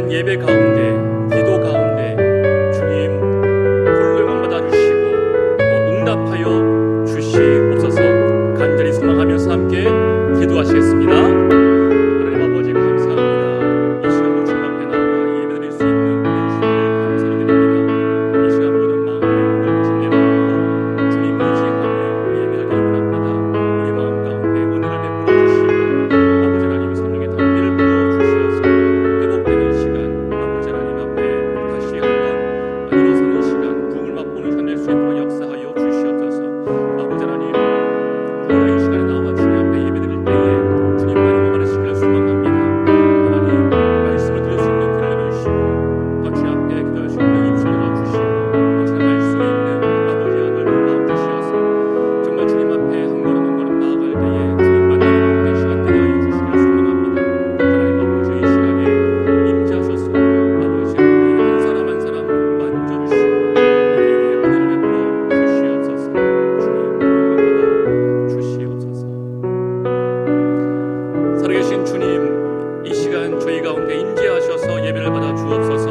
시간 예배 가운데, 기도 가운데 주님 홀로 영광 받아주시고 응답하여 주시옵소서. 간절히 소망하면서 함께 기도하시겠습니다. 하나님 아버지 감사합니다. 이 시간도 주님 앞에 나와 예배드릴 수 있는 은혜 주심을 감사드립니다. 이 시간 모든 마음에 무거운 내려놓고 주님 의지하며 예배하기를 원합니다. 우리 마음 가운데 은혜를 베풀어 주시고 아버지 하나님 성령의 담비를 부어 주시어서 회복되는 시간, 아버지 하나님 앞에 다시 한번 일어서는 시간, 부흥을 맛보는 시간 낼 수 있도록 역사하여 주시옵소서. 아버지 하나님, 우리가 이 시간에 나와 주님 앞에 예배드릴 때에 주님만이 원하시기를 소망합니다. 하나님, 말씀을 들을 수 있는 귀를 열어주시고 또 주님 앞에 기도할 수 있는 입술 열어주시고 또 전할 수 있는 아버지의 넓은 마음 주시어서 정말 주님 앞에 한 걸음 한 걸음 나아갈 때에 주님 만나는 복된 시간 되게 하여 주시기를 소망합니다. 하나님 아버지, 이 시간에 임재하셔서 아버지 우리 한 사람 한 사람 만져주시고 하나님의 은혜를 베풀어 주시옵소서. 주님 영광받아 주시옵소서. 살아계신 주님, 이 시간 저희 가운데 임재하셔서 예배를 받아 주옵소서.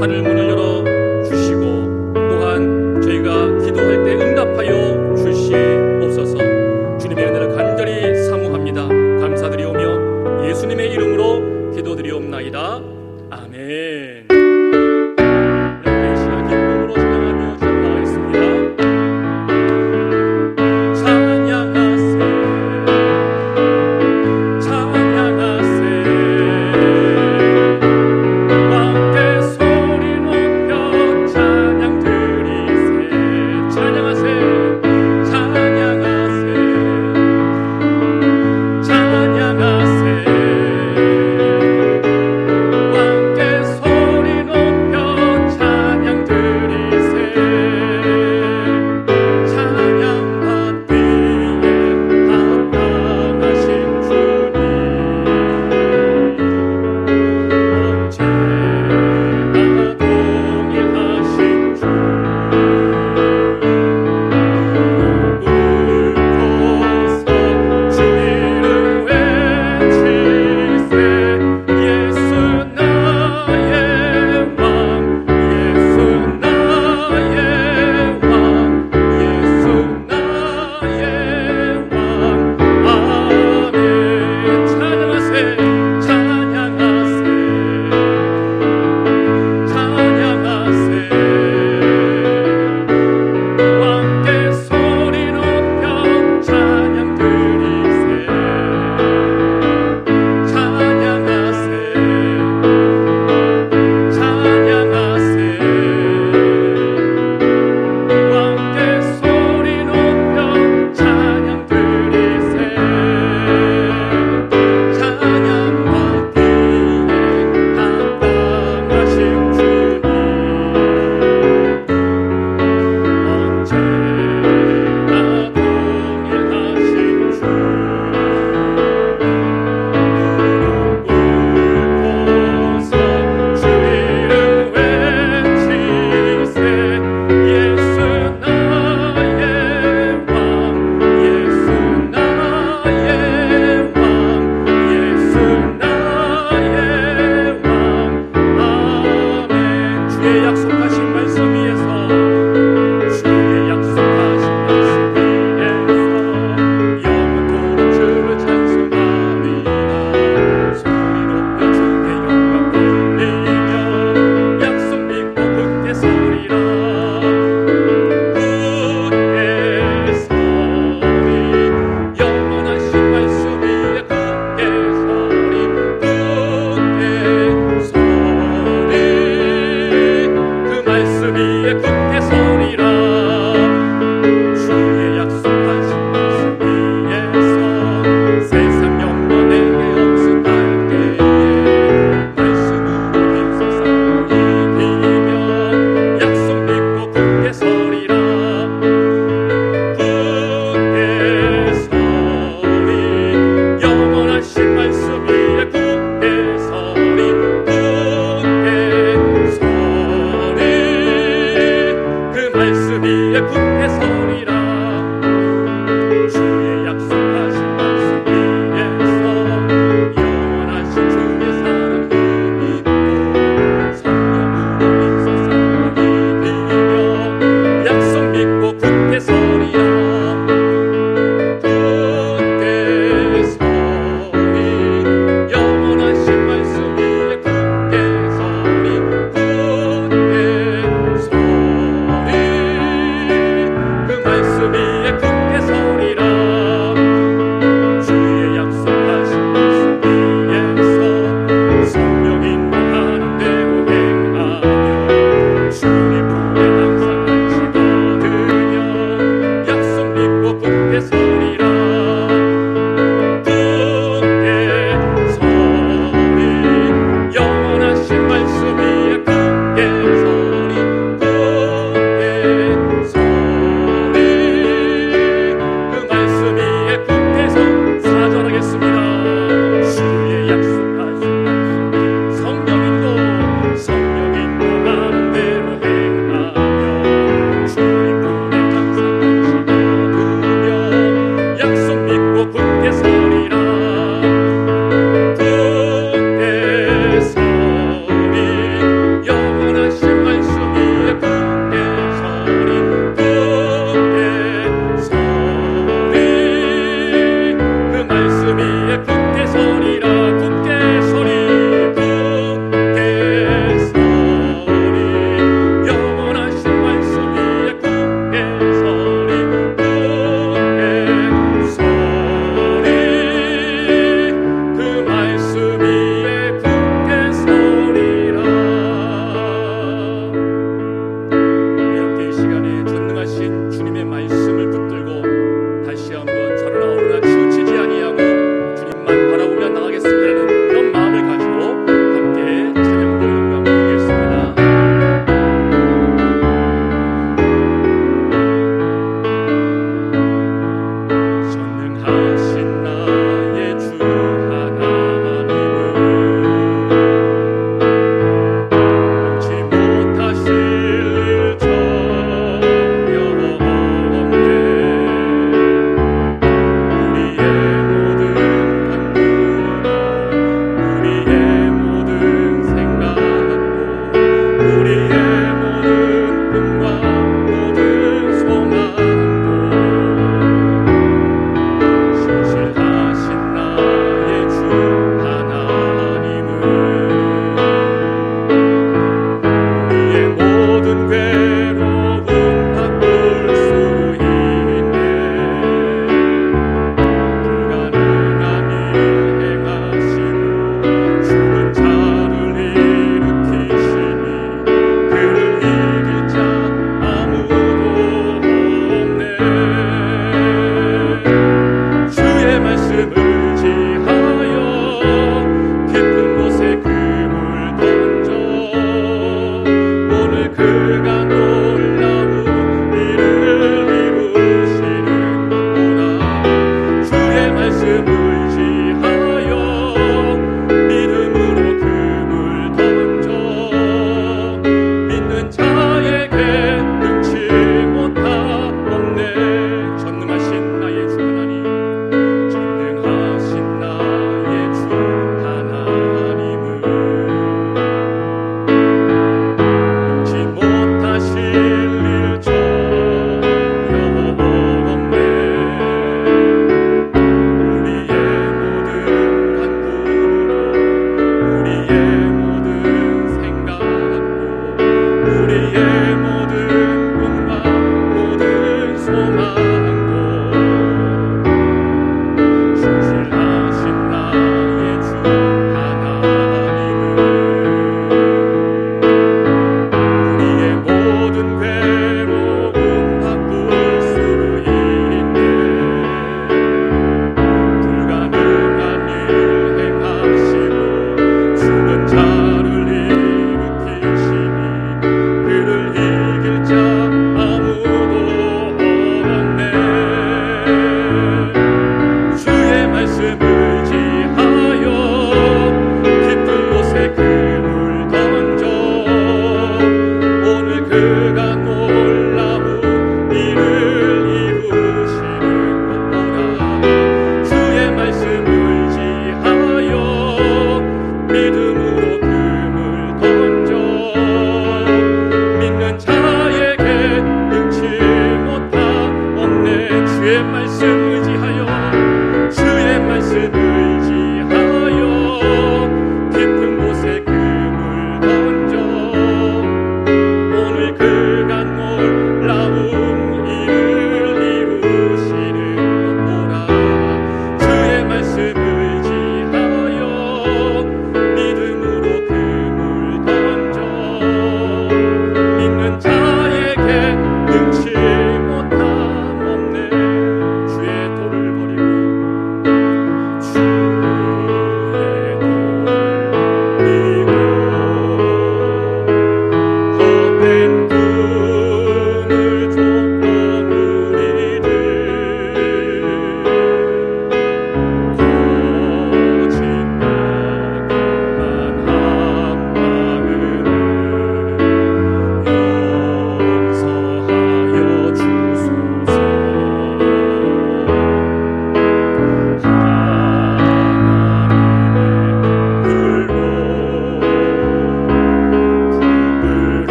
하늘 문을 열어 주시고 또한 저희가 기도할 때 응답하여 주시옵소서. 주님의 은혜를 간절히 사모합니다. 감사드리오며 예수님의 이름으로 기도드리옵나이다. 아멘. 우리 이 시간 기쁨으로 찬양하며 시작 나가겠습니다. 찬양하세, 찬양하세, 함께 소리 높여 찬양 드리세. 찬양하세, 찬양하세, 찬양하세, 함께 소리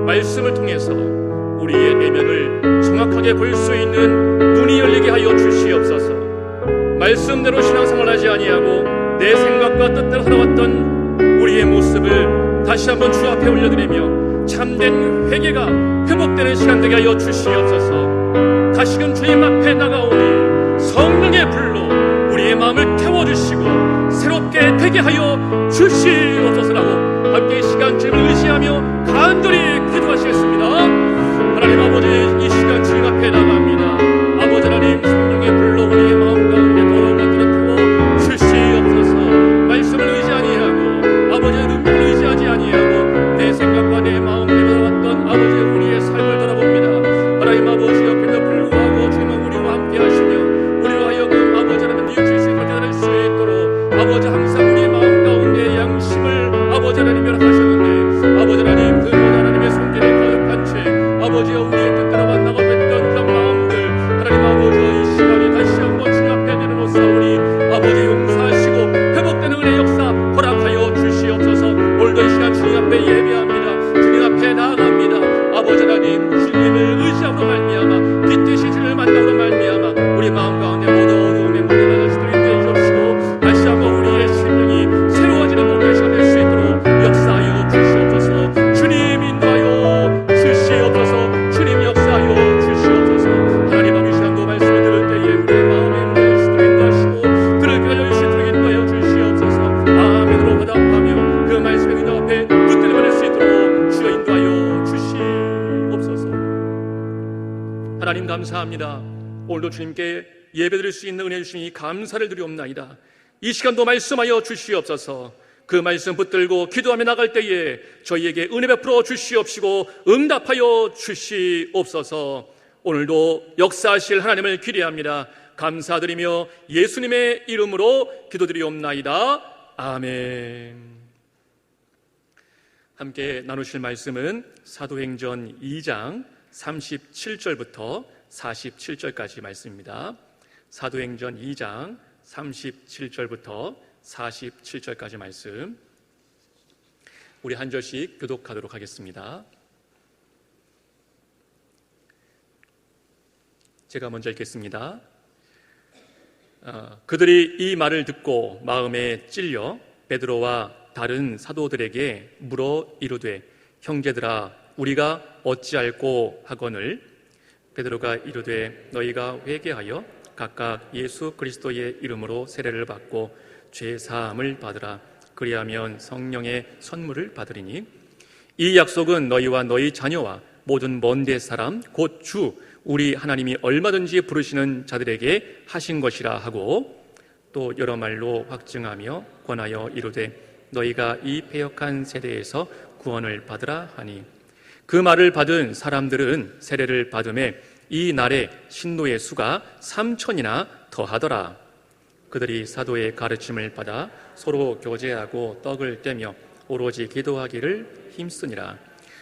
말씀을 통해서 우리의 내면을 정확하게 볼 수 있는 눈이 열리게 하여 주시옵소서. 말씀대로 신앙생활하지 아니하고 내 생각과 뜻대로 살아왔던 우리의 모습을 다시 한번 주 앞에 올려드리며 참된 회개가 회복되는 시간 되게 하여 주시옵소서. 다시금 주님 앞에 나가오니 성령의 불로 우리의 마음을 태워주시고 새롭게 되게 하여 주시옵소서라고 함께 이 시간 주님을 의지하며 간절히 기도하시겠습니다. 하나님 아버지, 이 시간 주님 앞에 나갑니다. 아버지 하나님, 성령의 불로 우리의 마음 가운데 더러운 것들을 태워 주시옵소서. 말씀을 의지 아니하고 아버지의 능력을 의지하지 아니하고 내 생각과 내 마음대로 왔던 아버지 우리의 삶을 돌아봅니다. 하나님 아버지 옆에도 불구하고 주님은 우리와 함께 하시며 우리와 하여금 아버지 하나님 뉘우칠 수 있고 깨달을 수 있도록 아버지 항상 우리의 마음 가운데 양심을 아버지 하나님 허락하셨는데 아버지 하나님 그 하나님의 손길에 가득 감사합니다. 오늘도 주님께 예배드릴 수 있는 은혜 주시니 감사를 드리옵나이다. 이 시간도 말씀하여 주시옵소서. 그 말씀 붙들고 기도하며 나갈 때에 저희에게 은혜 베풀어 주시옵시고 응답하여 주시옵소서. 오늘도 역사하실 하나님을 기대합니다. 감사드리며 예수님의 이름으로 기도드리옵나이다. 아멘. 함께 나누실 말씀은 사도행전 2장 37절부터 47절까지 말씀입니다. 사도행전 2장 37절부터 47절까지 말씀, 우리 한 절씩 교독하도록 하겠습니다. 제가 먼저 읽겠습니다. 그들이 이 말을 듣고 마음에 찔려 베드로와 다른 사도들에게 물어 이르되, 형제들아, 우리가 어찌할꼬 하거늘. 베드로가 이르되, 너희가 회개하여 각각 예수 그리스도의 이름으로 세례를 받고 죄 사함을 받으라. 그리하면 성령의 선물을 받으리니 이 약속은 너희와 너희 자녀와 모든 먼데 사람 곧 주 우리 하나님이 얼마든지 부르시는 자들에게 하신 것이라 하고, 또 여러 말로 확증하며 권하여 이르되, 너희가 이 패역한 세대에서 구원을 받으라 하니, 그 말을 받은 사람들은 세례를 받음에 이 날에 신도의 수가 3,000이나 더하더라. 그들이 사도의 가르침을 받아 서로 교제하고 떡을 떼며 오로지 기도하기를 힘쓰니라.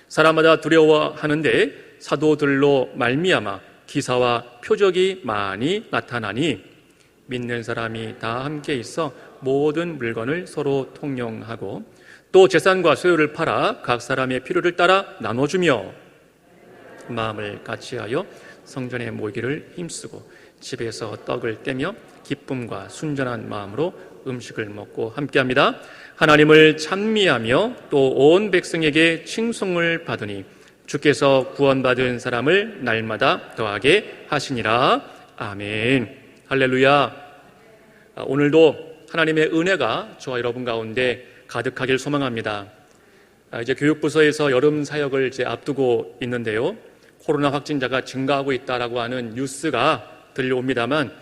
사람마다 두려워하는데 사도들로 말미암아 기사와 표적이 많이 나타나니, 믿는 사람이 다 함께 있어 모든 물건을 서로 통용하고 또 재산과 소유를 팔아 각 사람의 필요를 따라 나눠주며 마음을 같이하여 성전에 모이기를 힘쓰고 집에서 떡을 떼며 기쁨과 순전한 마음으로 음식을 먹고 함께합니다. 하나님을 찬미하며 또 온 백성에게 칭송을 받으니 주께서 구원받은 사람을 날마다 더하게 하시니라. 아멘. 할렐루야. 오늘도 하나님의 은혜가 저와 여러분 가운데 가득하길 소망합니다. 이제 교육부서에서 여름 사역을 이제 앞두고 있는데요, 코로나 확진자가 증가하고 있다라고 하는 뉴스가 들려옵니다만,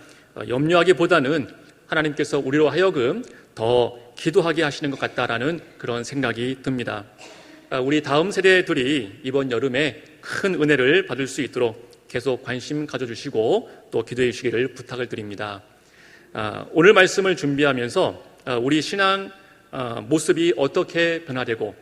염려하기보다는 하나님께서 우리로 하여금 더 기도하게 하시는 것 같다라는 그런 생각이 듭니다. 우리 다음 세대들이 이번 여름에 큰 은혜를 받을 수 있도록 계속 관심 가져주시고 또 기도해 주시기를 부탁을 드립니다. 오늘 말씀을 준비하면서 우리 신앙 모습이 어떻게 변화되고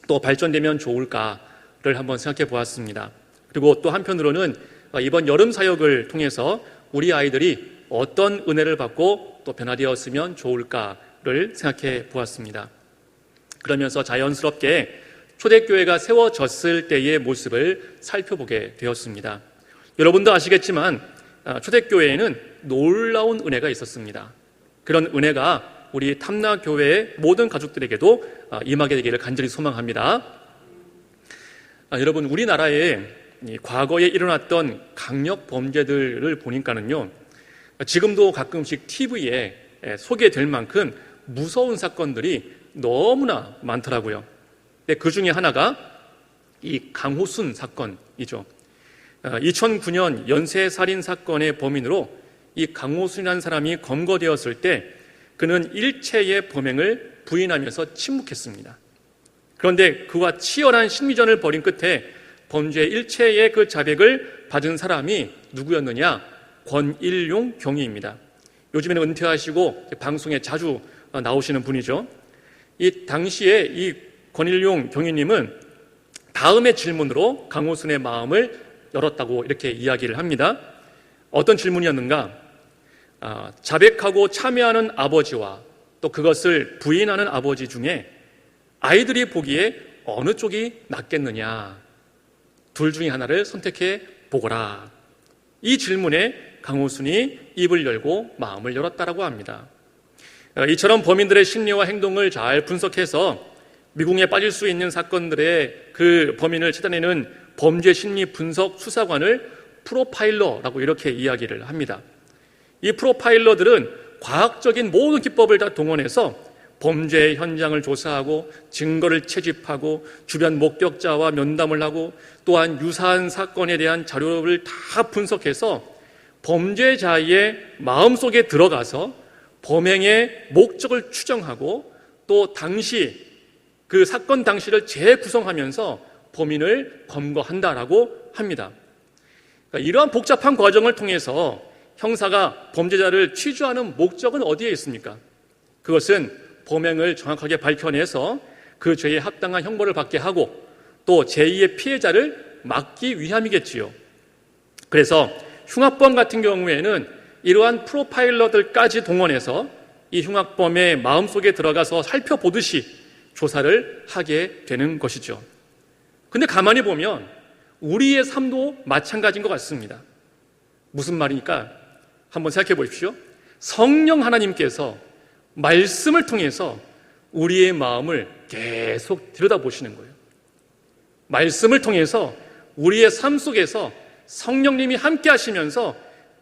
또 발전되면 좋을까를 한번 생각해 보았습니다. 그리고 또 한편으로는 이번 여름 사역을 통해서 우리 아이들이 어떤 은혜를 받고 또 변화되었으면 좋을까를 생각해 보았습니다. 그러면서 자연스럽게 초대교회가 세워졌을 때의 모습을 살펴보게 되었습니다. 여러분도 아시겠지만 초대교회에는 놀라운 은혜가 있었습니다. 그런 은혜가 우리 탐나교회의 모든 가족들에게도 임하게 되기를 간절히 소망합니다. 여러분, 우리나라에 과거에 일어났던 강력 범죄들을 보니까는요, 지금도 가끔씩 TV에 소개될 만큼 무서운 사건들이 너무나 많더라고요. 그 중에 하나가 이 강호순 사건이죠. 2009년 연쇄살인 사건의 범인으로 이 강호순이라는 사람이 검거되었을 때 그는 일체의 범행을 부인하면서 침묵했습니다. 그런데 그와 치열한 심리전을 벌인 끝에 범죄 일체의 그 자백을 받은 사람이 누구였느냐? 권일용 경위입니다. 요즘에는 은퇴하시고 방송에 자주 나오시는 분이죠. 이 당시에 이 권일용 경위님은 다음의 질문으로 강호순의 마음을 열었다고 이렇게 이야기를 합니다. 어떤 질문이었는가? 자백하고 참여하는 아버지와 또 그것을 부인하는 아버지 중에 아이들이 보기에 어느 쪽이 낫겠느냐? 둘 중에 하나를 선택해 보거라. 이 질문에 강호순이 입을 열고 마음을 열었다라고 합니다. 이처럼 범인들의 심리와 행동을 잘 분석해서 미궁에 빠질 수 있는 사건들의 그 범인을 찾아내는 범죄 심리 분석 수사관을 프로파일러라고 이렇게 이야기를 합니다. 이 프로파일러들은 과학적인 모든 기법을 다 동원해서 범죄 현장을 조사하고 증거를 채집하고 주변 목격자와 면담을 하고 또한 유사한 사건에 대한 자료를 다 분석해서 범죄자의 마음속에 들어가서 범행의 목적을 추정하고 또 당시 그 사건 당시를 재구성하면서 범인을 검거한다라고 합니다. 그러니까 이러한 복잡한 과정을 통해서 형사가 범죄자를 취조하는 목적은 어디에 있습니까? 그것은 범행을 정확하게 밝혀내서 그 죄에 합당한 형벌을 받게 하고 또 제2의 피해자를 막기 위함이겠지요. 그래서 흉악범 같은 경우에는 이러한 프로파일러들까지 동원해서 이 흉악범의 마음속에 들어가서 살펴보듯이 조사를 하게 되는 것이죠. 근데 가만히 보면 우리의 삶도 마찬가지인 것 같습니다. 무슨 말이니까 한번 생각해 보십시오. 성령 하나님께서 말씀을 통해서 우리의 마음을 계속 들여다보시는 거예요. 말씀을 통해서 우리의 삶 속에서 성령님이 함께 하시면서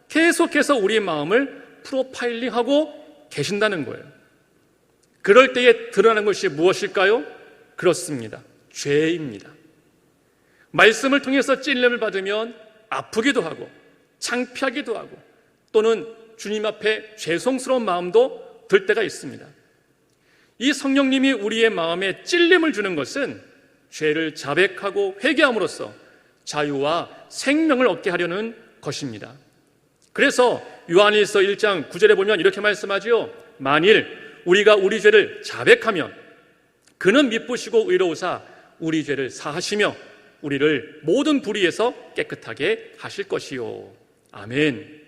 계속해서 우리의 마음을 프로파일링하고 계신다는 거예요. 그럴 때에 드러나는 것이 무엇일까요? 그렇습니다. 죄입니다. 말씀을 통해서 찔림을 받으면 아프기도 하고 창피하기도 하고 또는 주님 앞에 죄송스러운 마음도 들 때가 있습니다. 이 성령님이 우리의 마음에 찔림을 주는 것은 죄를 자백하고 회개함으로써 자유와 생명을 얻게 하려는 것입니다. 그래서 요한일서 1장 9절에 보면 이렇게 말씀하지요. 만일 우리가 우리 죄를 자백하면 그는 미쁘시고 의로우사 우리 죄를 사하시며 우리를 모든 불의에서 깨끗하게 하실 것이요. 아멘.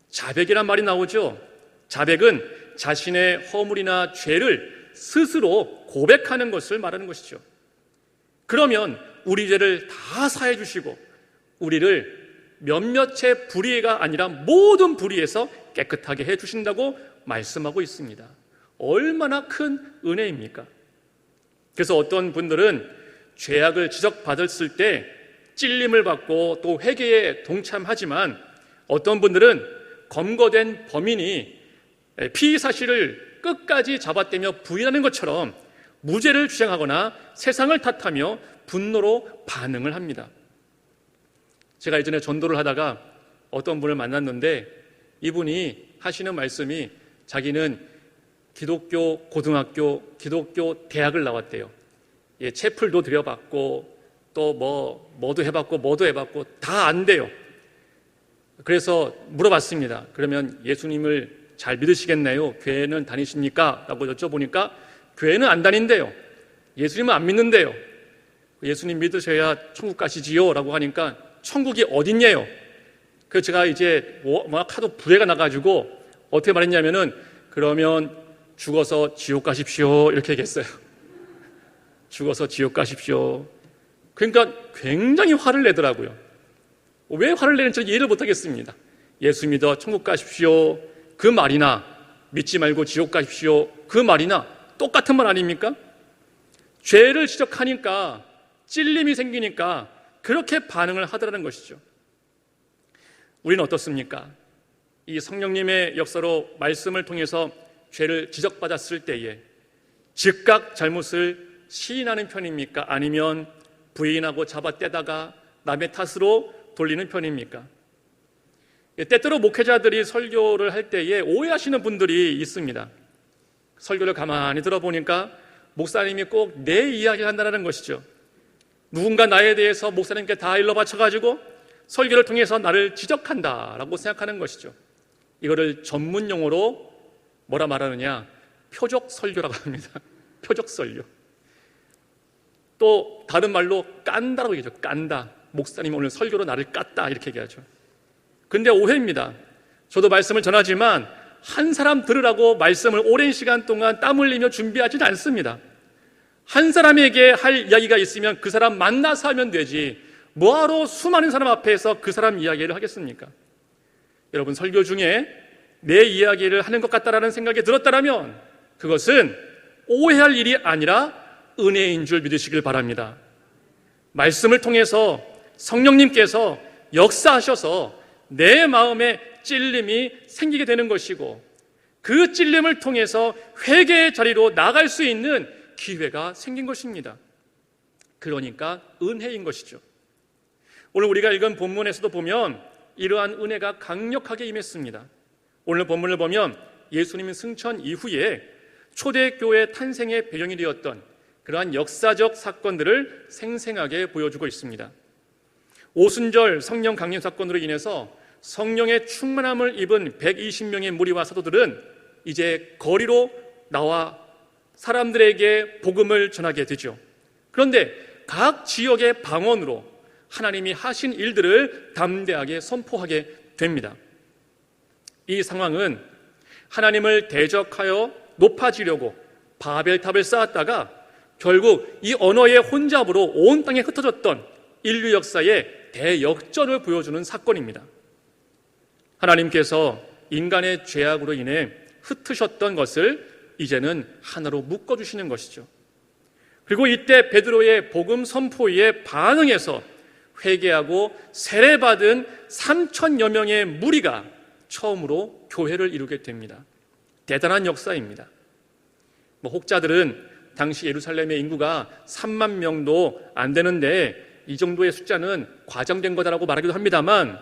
자백이란 말이 나오죠. 자백은 자신의 허물이나 죄를 스스로 고백하는 것을 말하는 것이죠. 그러면 우리 죄를 다 사해 주시고 우리를 몇몇의 불의가 아니라 모든 불의에서 깨끗하게 해 주신다고 말씀하고 있습니다. 얼마나 큰 은혜입니까? 그래서 어떤 분들은 죄악을 지적받았을 때 찔림을 받고 또 회개에 동참하지만 어떤 분들은 검거된 범인이 피의 사실을 끝까지 잡아떼며 부인하는 것처럼 무죄를 주장하거나 세상을 탓하며 분노로 반응을 합니다. 제가 예전에 전도를 하다가 어떤 분을 만났는데 이분이 하시는 말씀이 자기는 기독교 고등학교, 기독교 대학을 나왔대요. 예, 채플도 들여봤고 또 뭐도 해봤고 다 안 돼요. 그래서 물어봤습니다. 그러면 예수님을 잘 믿으시겠나요? 교회는 다니십니까? 라고 여쭤보니까 교회는 안 다닌대요. 예수님은 안 믿는데요. 예수님 믿으셔야 천국 가시지요? 라고 하니까 천국이 어딨냐요? 그래서 제가 이제 막 하도 부해가 나가지고 어떻게 말했냐면은 그러면 죽어서 지옥 가십시오. 이렇게 얘기했어요. 죽어서 지옥 가십시오. 그러니까 굉장히 화를 내더라고요. 왜 화를 내는지 이해를 못하겠습니다. 예수 믿어 천국 가십시오. 그 말이나 믿지 말고 지옥 가십시오. 그 말이나 똑같은 말 아닙니까? 죄를 지적하니까 찔림이 생기니까 그렇게 반응을 하더라는 것이죠. 우리는 어떻습니까? 이 성령님의 역사로 말씀을 통해서 죄를 지적받았을 때에 즉각 잘못을 시인하는 편입니까? 아니면 부인하고 잡아떼다가 남의 탓으로 돌리는 편입니까? 때때로 목회자들이 설교를 할 때에 오해하시는 분들이 있습니다. 설교를 가만히 들어보니까 목사님이 꼭 내 이야기를 한다는 것이죠. 누군가 나에 대해서 목사님께 다 일러 바쳐가지고 설교를 통해서 나를 지적한다라고 생각하는 것이죠. 이거를 전문 용어로 뭐라 말하느냐? 표적 설교라고 합니다. 표적 설교. 또 다른 말로 깐다라고 얘기하죠. 깐다. 목사님이 오늘 설교로 나를 깠다 이렇게 얘기하죠. 근데 오해입니다. 저도 말씀을 전하지만 한 사람 들으라고 말씀을 오랜 시간 동안 땀 흘리며 준비하지는 않습니다. 한 사람에게 할 이야기가 있으면 그 사람 만나서 하면 되지 뭐하러 수많은 사람 앞에서 그 사람 이야기를 하겠습니까? 여러분 설교 중에 내 이야기를 하는 것 같다라는 생각이 들었다면 그것은 오해할 일이 아니라 은혜인 줄 믿으시길 바랍니다. 말씀을 통해서 성령님께서 역사하셔서 내 마음에 찔림이 생기게 되는 것이고 그 찔림을 통해서 회개의 자리로 나갈 수 있는 기회가 생긴 것입니다. 그러니까 은혜인 것이죠. 오늘 우리가 읽은 본문에서도 보면 이러한 은혜가 강력하게 임했습니다. 오늘 본문을 보면 예수님의 승천 이후에 초대교회 탄생의 배경이 되었던 그러한 역사적 사건들을 생생하게 보여주고 있습니다. 오순절 성령 강림 사건으로 인해서 성령의 충만함을 입은 120명의 무리와 사도들은 이제 거리로 나와 사람들에게 복음을 전하게 되죠. 그런데 각 지역의 방언으로 하나님이 하신 일들을 담대하게 선포하게 됩니다. 이 상황은 하나님을 대적하여 높아지려고 바벨탑을 쌓았다가 결국 이 언어의 혼잡으로 온 땅에 흩어졌던 인류 역사의 대역전을 보여주는 사건입니다. 하나님께서 인간의 죄악으로 인해 흩으셨던 것을 이제는 하나로 묶어주시는 것이죠. 그리고 이때 베드로의 복음 선포에 반응해서 회개하고 세례받은 3,000여 명의 무리가 처음으로 교회를 이루게 됩니다. 대단한 역사입니다. 혹자들은 당시 예루살렘의 인구가 3만 명도 안 되는데 이 정도의 숫자는 과장된 거다라고 말하기도 합니다만,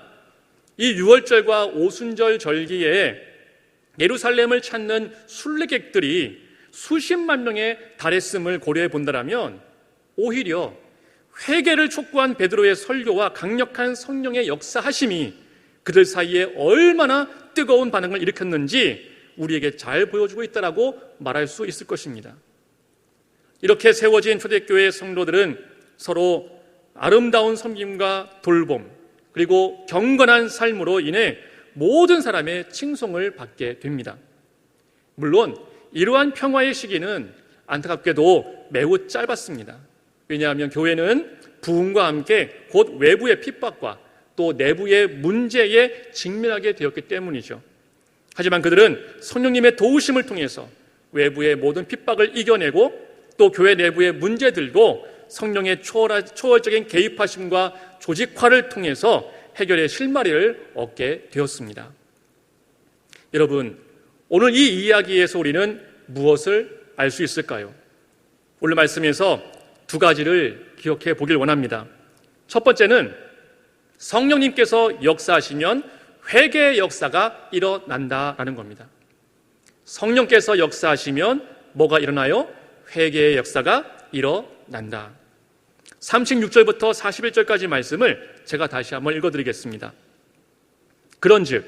이 유월절과 오순절 절기에 예루살렘을 찾는 순례객들이 수십만 명에 달했음을 고려해 본다면 오히려 회개를 촉구한 베드로의 설교와 강력한 성령의 역사하심이 그들 사이에 얼마나 뜨거운 반응을 일으켰는지 우리에게 잘 보여주고 있다라고 말할 수 있을 것입니다. 이렇게 세워진 초대교회의 성도들은 서로 아름다운 섬김과 돌봄 그리고 경건한 삶으로 인해 모든 사람의 칭송을 받게 됩니다. 물론 이러한 평화의 시기는 안타깝게도 매우 짧았습니다. 왜냐하면 교회는 부흥과 함께 곧 외부의 핍박과 또 내부의 문제에 직면하게 되었기 때문이죠. 하지만 그들은 성령님의 도우심을 통해서 외부의 모든 핍박을 이겨내고 또 교회 내부의 문제들도 성령의 초월적인 개입하심과 조직화를 통해서 해결의 실마리를 얻게 되었습니다. 여러분, 오늘 이 이야기에서 우리는 무엇을 알 수 있을까요? 오늘 말씀에서 두 가지를 기억해 보길 원합니다. 첫 번째는 성령님께서 역사하시면 회개의 역사가 일어난다라는 겁니다. 성령께서 역사하시면 뭐가 일어나요? 회개의 역사가 일어난다. 36절부터 41절까지 말씀을 제가 다시 한번 읽어드리겠습니다. 그런즉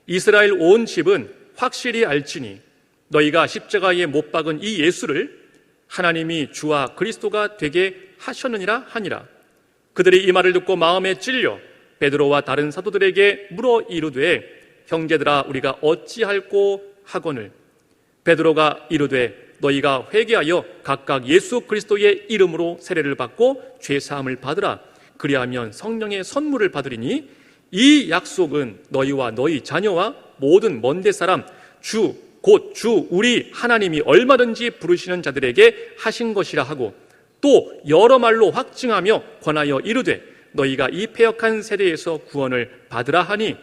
이스라엘 온 집은 확실히 알지니 너희가 십자가에 못 박은 이 예수를 하나님이 주와 그리스도가 되게 하셨느니라 하니라. 그들이 이 말을 듣고 마음에 찔려 베드로와 다른 사도들에게 물어 이르되 형제들아 우리가 어찌할꼬 하거늘. 베드로가 이르되 너희가 회개하여 각각 예수 그리스도의 이름으로 세례를 받고 죄사함을 받으라. 그리하면 성령의 선물을 받으리니 이 약속은 너희와 너희 자녀와 모든 먼데 사람 곧 주 우리 하나님이 얼마든지 부르시는 자들에게 하신 것이라 하고 또 여러 말로 확증하며 권하여 이르되 너희가 이 패역한 세대에서 구원을 받으라 하니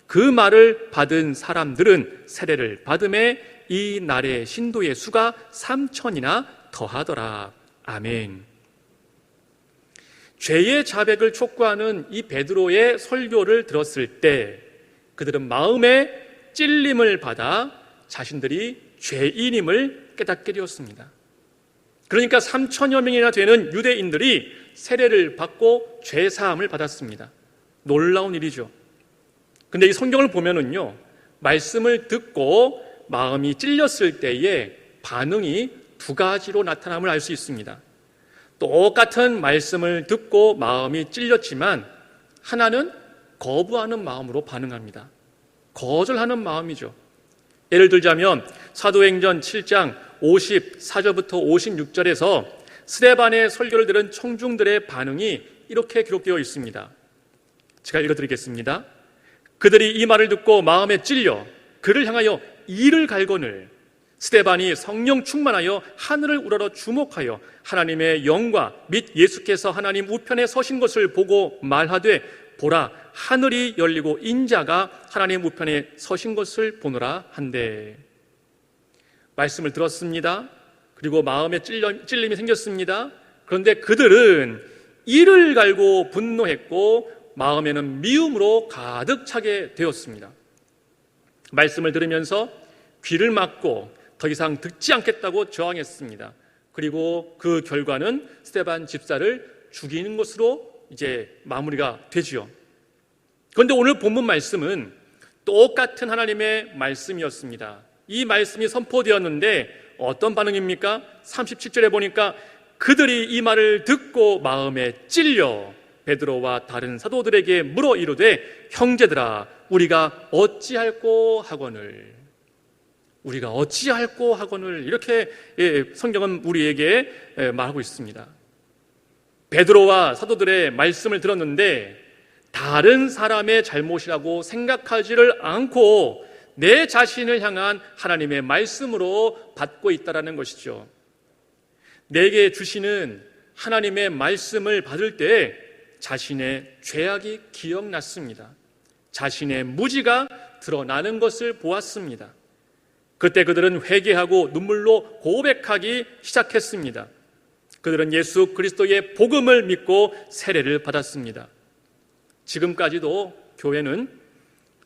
그 말을 받은 사람들은 세례를 받음에 이 날의 신도의 수가 3,000이나 더하더라. 아멘. 죄의 자백을 촉구하는 이 베드로의 설교를 들었을 때 그들은 마음에 찔림을 받아 자신들이 죄인임을 깨닫게 되었습니다. 그러니까 3,000여 명이나 되는 유대인들이 세례를 받고 죄사함을 받았습니다. 놀라운 일이죠. 근데 이 성경을 보면은요, 말씀을 듣고 마음이 찔렸을 때의 반응이 두 가지로 나타남을 알 수 있습니다. 똑같은 말씀을 듣고 마음이 찔렸지만 하나는 거부하는 마음으로 반응합니다. 거절하는 마음이죠. 예를 들자면 사도행전 7장 54절부터 56절에서 스데반의 설교를 들은 청중들의 반응이 이렇게 기록되어 있습니다. 제가 읽어드리겠습니다. 그들이 이 말을 듣고 마음에 찔려 그를 향하여 이를 갈거늘 스데반이 성령 충만하여 하늘을 우러러 주목하여 하나님의 영과 및 예수께서 하나님 우편에 서신 것을 보고 말하되 보라 하늘이 열리고 인자가 하나님 우편에 서신 것을 보노라 한대. 말씀을 들었습니다. 그리고 마음에 찔림이 생겼습니다. 그런데 그들은 이를 갈고 분노했고 마음에는 미움으로 가득 차게 되었습니다. 말씀을 들으면서 귀를 막고 더 이상 듣지 않겠다고 저항했습니다. 그리고 그 결과는 스데반 집사를 죽이는 것으로 이제 마무리가 되지요. 그런데 오늘 본문 말씀은 똑같은 하나님의 말씀이었습니다. 이 말씀이 선포되었는데 어떤 반응입니까? 37절에 보니까 그들이 이 말을 듣고 마음에 찔려 베드로와 다른 사도들에게 물어 이르되 형제들아 우리가 어찌할꼬 하거늘, 우리가 어찌할꼬 하거늘, 이렇게 성경은 우리에게 말하고 있습니다. 베드로와 사도들의 말씀을 들었는데 다른 사람의 잘못이라고 생각하지를 않고 내 자신을 향한 하나님의 말씀으로 받고 있다는 것이죠. 내게 주시는 하나님의 말씀을 받을 때 자신의 죄악이 기억났습니다. 자신의 무지가 드러나는 것을 보았습니다. 그때 그들은 회개하고 눈물로 고백하기 시작했습니다. 그들은 예수 그리스도의 복음을 믿고 세례를 받았습니다. 지금까지도 교회는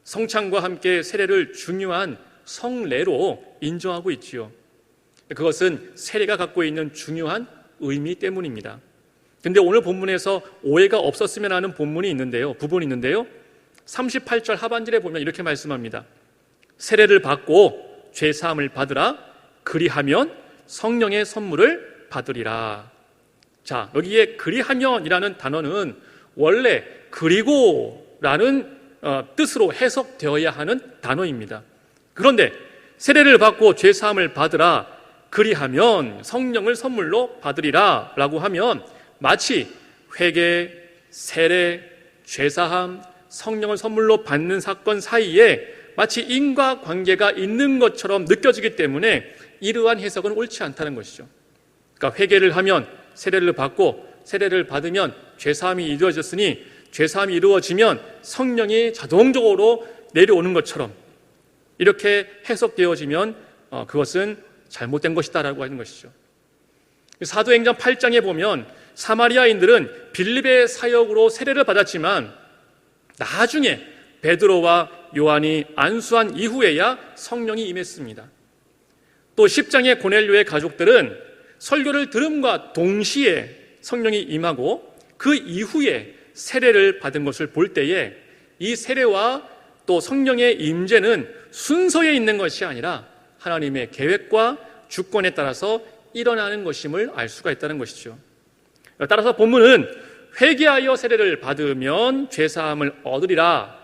성찬과 함께 세례를 중요한 성례로 인정하고 있지요. 그것은 세례가 갖고 있는 중요한 의미 때문입니다. 그런데 오늘 본문에서 오해가 없었으면 하는 부분이 있는데요. 38절 하반절에 보면 이렇게 말씀합니다. 세례를 받고 죄 사함을 받으라. 그리하면 성령의 선물을 받으리라. 자, 여기에 그리하면이라는 단어는 원래 그리고라는 뜻으로 해석되어야 하는 단어입니다. 그런데 세례를 받고 죄 사함을 받으라. 그리하면 성령을 선물로 받으리라 라고 하면 마치 회개, 세례, 죄 사함, 성령을 선물로 받는 사건 사이에 마치 인과관계가 있는 것처럼 느껴지기 때문에 이러한 해석은 옳지 않다는 것이죠. 그러니까 회개를 하면 세례를 받고 세례를 받으면 죄사함이 이루어졌으니 죄사함이 이루어지면 성령이 자동적으로 내려오는 것처럼 이렇게 해석되어지면 그것은 잘못된 것이다라고 하는 것이죠. 사도행전 8장에 보면 사마리아인들은 빌립의 사역으로 세례를 받았지만 나중에 베드로와 요한이 안수한 이후에야 성령이 임했습니다. 또 10장의 고넬료의 가족들은 설교를 들음과 동시에 성령이 임하고 그 이후에 세례를 받은 것을 볼 때에 이 세례와 또 성령의 임재는 순서에 있는 것이 아니라 하나님의 계획과 주권에 따라서 일어나는 것임을 알 수가 있다는 것이죠. 따라서 본문은 회개하여 세례를 받으면 죄사함을 얻으리라,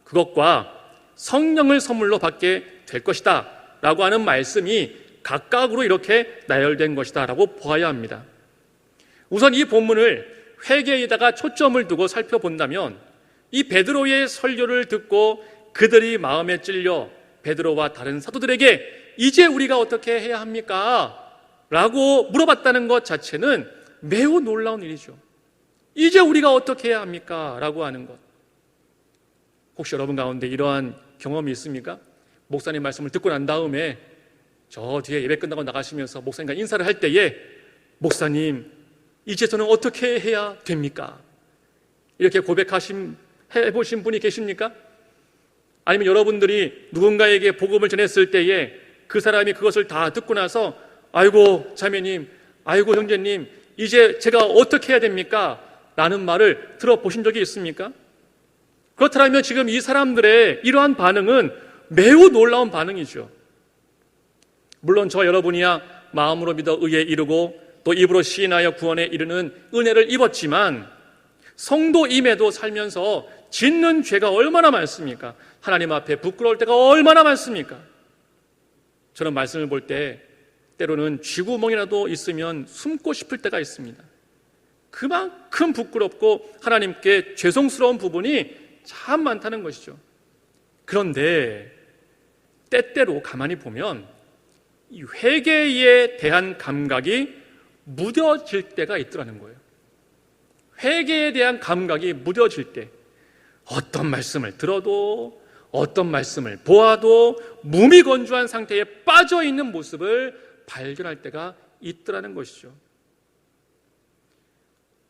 그것과 성령을 선물로 받게 될 것이다 라고 하는 말씀이 각각으로 이렇게 나열된 것이다 라고 보아야 합니다. 우선 이 본문을 회개에다가 초점을 두고 살펴본다면 이 베드로의 설교를 듣고 그들이 마음에 찔려 베드로와 다른 사도들에게 이제 우리가 어떻게 해야 합니까? 라고 물어봤다는 것 자체는 매우 놀라운 일이죠. 이제 우리가 어떻게 해야 합니까? 라고 하는 것. 혹시 여러분 가운데 이러한 경험이 있습니까? 목사님 말씀을 듣고 난 다음에 저 뒤에 예배 끝나고 나가시면서 목사님과 인사를 할 때에 목사님, 이제 저는 어떻게 해야 됩니까? 이렇게 해보신 분이 계십니까? 아니면 여러분들이 누군가에게 복음을 전했을 때에 그 사람이 그것을 다 듣고 나서 아이고 자매님, 아이고 형제님, 이제 제가 어떻게 해야 됩니까? 라는 말을 들어보신 적이 있습니까? 그렇다면 지금 이 사람들의 이러한 반응은 매우 놀라운 반응이죠. 물론 저 여러분이야 마음으로 믿어 의에 이르고 또 입으로 시인하여 구원에 이르는 은혜를 입었지만 성도임에도 살면서 짓는 죄가 얼마나 많습니까? 하나님 앞에 부끄러울 때가 얼마나 많습니까? 저는 말씀을 볼 때 때로는 쥐구멍이라도 있으면 숨고 싶을 때가 있습니다. 그만큼 부끄럽고 하나님께 죄송스러운 부분이 참 많다는 것이죠. 그런데 때때로 가만히 보면 이 회개에 대한 감각이 무뎌질 때가 있더라는 거예요. 회개에 대한 감각이 무뎌질 때 어떤 말씀을 들어도 어떤 말씀을 보아도 무미건조한 상태에 빠져 있는 모습을 발견할 때가 있더라는 것이죠.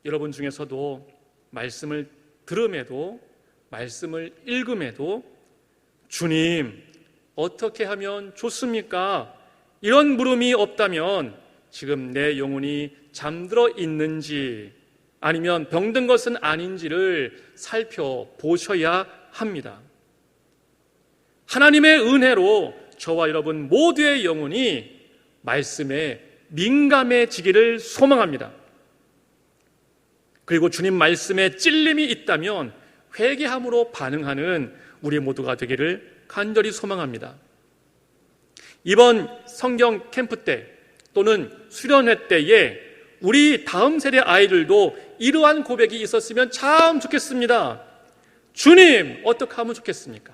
여러분 중에서도 말씀을 들음에도, 말씀을 읽음에도 주님, 어떻게 하면 좋습니까? 이런 물음이 없다면 지금 내 영혼이 잠들어 있는지 아니면 병든 것은 아닌지를 살펴보셔야 합니다. 하나님의 은혜로 저와 여러분 모두의 영혼이 말씀에 민감해지기를 소망합니다. 그리고 주님 말씀에 찔림이 있다면 회개함으로 반응하는 우리 모두가 되기를 간절히 소망합니다. 이번 성경 캠프 때 또는 수련회 때에 우리 다음 세대 아이들도 이러한 고백이 있었으면 참 좋겠습니다. 주님, 어떻게 하면 좋겠습니까?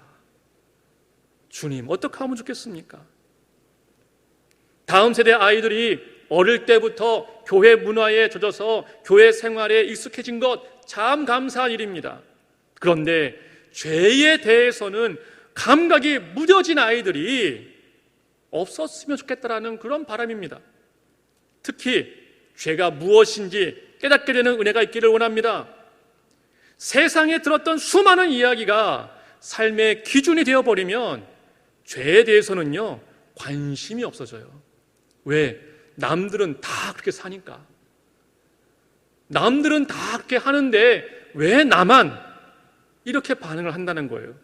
주님, 어떻게 하면 좋겠습니까? 다음 세대 아이들이 어릴 때부터 교회 문화에 젖어서 교회 생활에 익숙해진 것 참 감사한 일입니다. 그런데 죄에 대해서는 감각이 무뎌진 아이들이 없었으면 좋겠다라는 그런 바람입니다. 특히 죄가 무엇인지 깨닫게 되는 은혜가 있기를 원합니다. 세상에 들었던 수많은 이야기가 삶의 기준이 되어버리면 죄에 대해서는요, 관심이 없어져요. 왜? 남들은 다 그렇게 사니까. 남들은 다 그렇게 하는데 왜 나만 이렇게 반응을 한다는 거예요.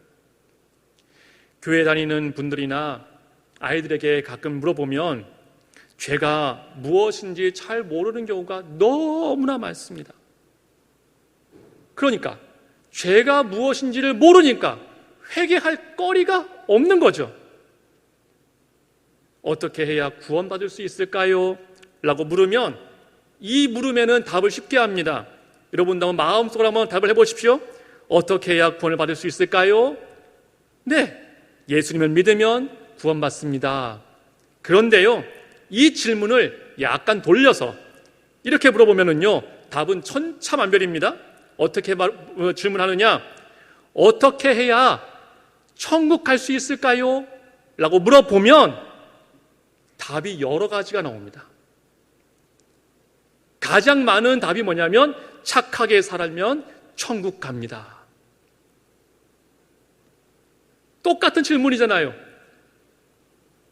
교회 다니는 분들이나 아이들에게 가끔 물어보면 죄가 무엇인지 잘 모르는 경우가 너무나 많습니다. 그러니까 죄가 무엇인지를 모르니까 회개할 거리가 없는 거죠. 어떻게 해야 구원받을 수 있을까요? 라고 물으면 이 물음에는 답을 쉽게 합니다. 여러분도 한번 마음속으로 한번 답을 해보십시오. 어떻게 해야 구원을 받을 수 있을까요? 네, 예수님을 믿으면 구원받습니다. 그런데요, 이 질문을 약간 돌려서 이렇게 물어보면은요, 답은 천차만별입니다. 어떻게 질문하느냐? 어떻게 해야 천국 갈 수 있을까요? 라고 물어보면 답이 여러 가지가 나옵니다. 가장 많은 답이 뭐냐면 착하게 살면 천국 갑니다. 똑같은 질문이잖아요.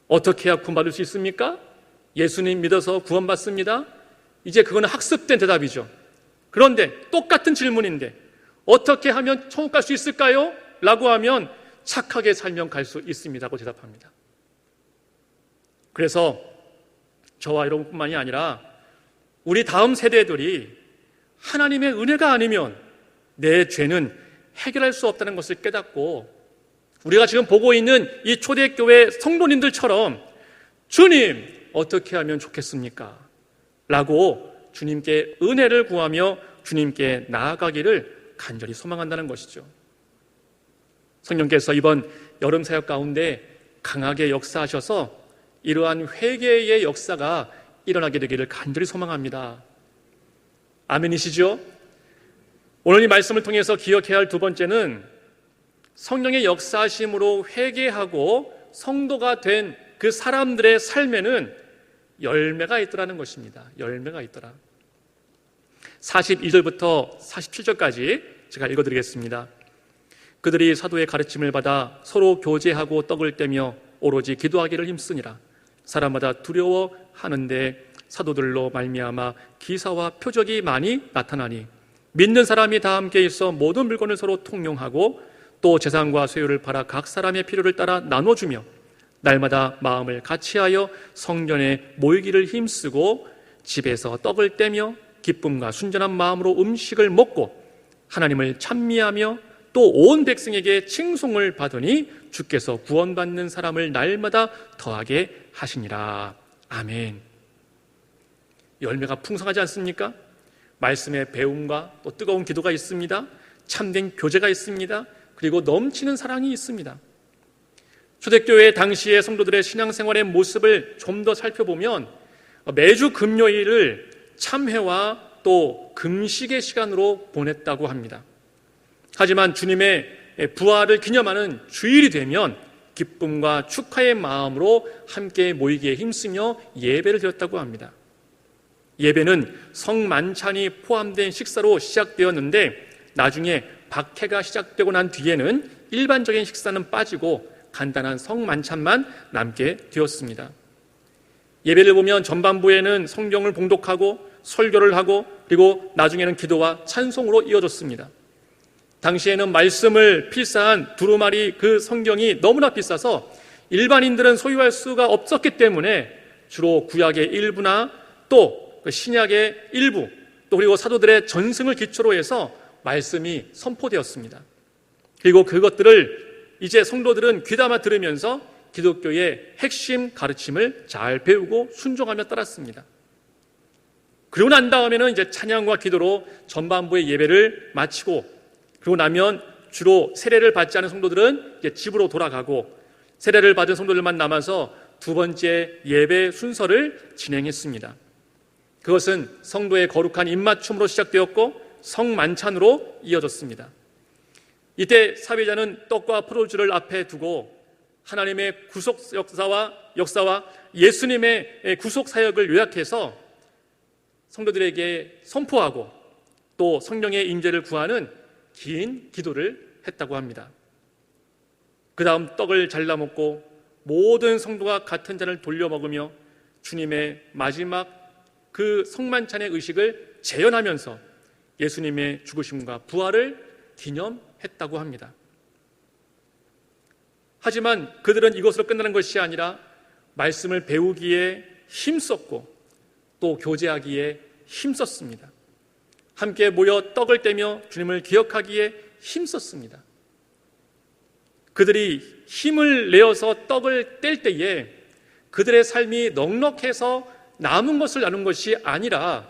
어떻게 해야 구원받을 수 있습니까? 예수님 믿어서 구원받습니다. 이제 그거는 학습된 대답이죠. 그런데 똑같은 질문인데 어떻게 하면 천국 갈 수 있을까요? 라고 하면 착하게 살면 갈 수 있습니다고 대답합니다. 그래서 저와 여러분뿐만이 아니라 우리 다음 세대들이 하나님의 은혜가 아니면 내 죄는 해결할 수 없다는 것을 깨닫고 우리가 지금 보고 있는 이 초대교회 성도님들처럼 주님, 어떻게 하면 좋겠습니까? 라고 주님께 은혜를 구하며 주님께 나아가기를 간절히 소망한다는 것이죠. 성령께서 이번 여름 사역 가운데 강하게 역사하셔서 이러한 회개의 역사가 일어나게 되기를 간절히 소망합니다. 아멘이시죠? 오늘 이 말씀을 통해서 기억해야 할 두 번째는 성령의 역사하심으로 회개하고 성도가 된 그 사람들의 삶에는 열매가 있더라는 것입니다. 열매가 있더라. 42절부터 47절까지 제가 읽어드리겠습니다. 그들이 사도의 가르침을 받아 서로 교제하고 떡을 떼며 오로지 기도하기를 힘쓰니라. 사람마다 두려워하는데 사도들로 말미암아 기사와 표적이 많이 나타나니 믿는 사람이 다 함께 있어 모든 물건을 서로 통용하고 또 재산과 소유를 팔아 각 사람의 필요를 따라 나눠주며 날마다 마음을 같이하여 성전에 모이기를 힘쓰고 집에서 떡을 떼며 기쁨과 순전한 마음으로 음식을 먹고 하나님을 찬미하며 또 온 백성에게 칭송을 받으니 주께서 구원받는 사람을 날마다 더하게 하시니라. 아멘. 열매가 풍성하지 않습니까? 말씀의 배움과 또 뜨거운 기도가 있습니다. 참된 교제가 있습니다. 그리고 넘치는 사랑이 있습니다. 초대교회 당시의 성도들의 신앙생활의 모습을 좀 더 살펴보면 매주 금요일을 참회와 또 금식의 시간으로 보냈다고 합니다. 하지만 주님의 부활을 기념하는 주일이 되면 기쁨과 축하의 마음으로 함께 모이기에 힘쓰며 예배를 드렸다고 합니다. 예배는 성만찬이 포함된 식사로 시작되었는데 나중에 박해가 시작되고 난 뒤에는 일반적인 식사는 빠지고 간단한 성만찬만 남게 되었습니다. 예배를 보면 전반부에는 성경을 봉독하고 설교를 하고 그리고 나중에는 기도와 찬송으로 이어졌습니다. 당시에는 말씀을 필사한 두루마리 그 성경이 너무나 비싸서 일반인들은 소유할 수가 없었기 때문에 주로 구약의 일부나 또 신약의 일부 또 그리고 사도들의 전승을 기초로 해서 말씀이 선포되었습니다. 그리고 그것들을 이제 성도들은 귀담아 들으면서 기독교의 핵심 가르침을 잘 배우고 순종하며 따랐습니다. 그리고 난 다음에는 이제 찬양과 기도로 전반부의 예배를 마치고 그리고 나면 주로 세례를 받지 않은 성도들은 이제 집으로 돌아가고 세례를 받은 성도들만 남아서 두 번째 예배 순서를 진행했습니다. 그것은 성도의 거룩한 입맞춤으로 시작되었고 성만찬으로 이어졌습니다. 이때 사회자는 떡과 포도주를 앞에 두고 하나님의 구속 역사와 예수님의 구속 사역을 요약해서 성도들에게 선포하고 또 성령의 임재를 구하는 긴 기도를 했다고 합니다. 그 다음 떡을 잘라 먹고 모든 성도가 같은 잔을 돌려 먹으며 주님의 마지막 그 성만찬의 의식을 재현하면서 예수님의 죽으심과 부활을 기념했다고 합니다. 하지만 그들은 이것으로 끝나는 것이 아니라 말씀을 배우기에 힘썼고 또 교제하기에 힘썼습니다. 함께 모여 떡을 떼며 주님을 기억하기에 힘썼습니다. 그들이 힘을 내어서 떡을 뗄 때에 그들의 삶이 넉넉해서 남은 것을 나눈 것이 아니라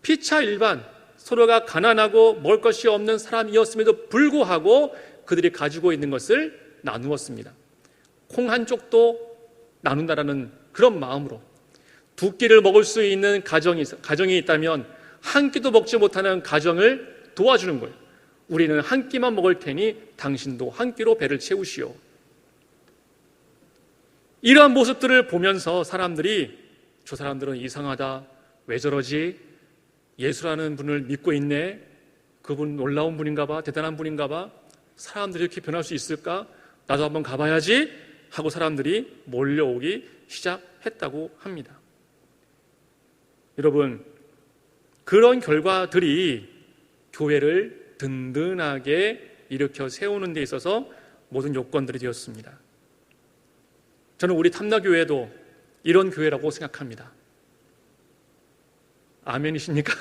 피차 일반 서로가 가난하고 먹을 것이 없는 사람이었음에도 불구하고 그들이 가지고 있는 것을 나누었습니다. 콩 한 쪽도 나눈다라는 그런 마음으로 두 끼를 먹을 수 있는 가정이 있다면 한 끼도 먹지 못하는 가정을 도와주는 거예요. 우리는 한 끼만 먹을 테니 당신도 한 끼로 배를 채우시오. 이러한 모습들을 보면서 사람들이 저 사람들은 이상하다. 왜 저러지? 예수라는 분을 믿고 있네. 그분 놀라운 분인가 봐. 대단한 분인가 봐. 사람들이 이렇게 변할 수 있을까? 나도 한번 가봐야지 하고 사람들이 몰려오기 시작했다고 합니다. 여러분, 그런 결과들이 교회를 든든하게 일으켜 세우는 데 있어서 모든 요건들이 되었습니다. 저는 우리 탐나교회도 이런 교회라고 생각합니다. 아멘이십니까?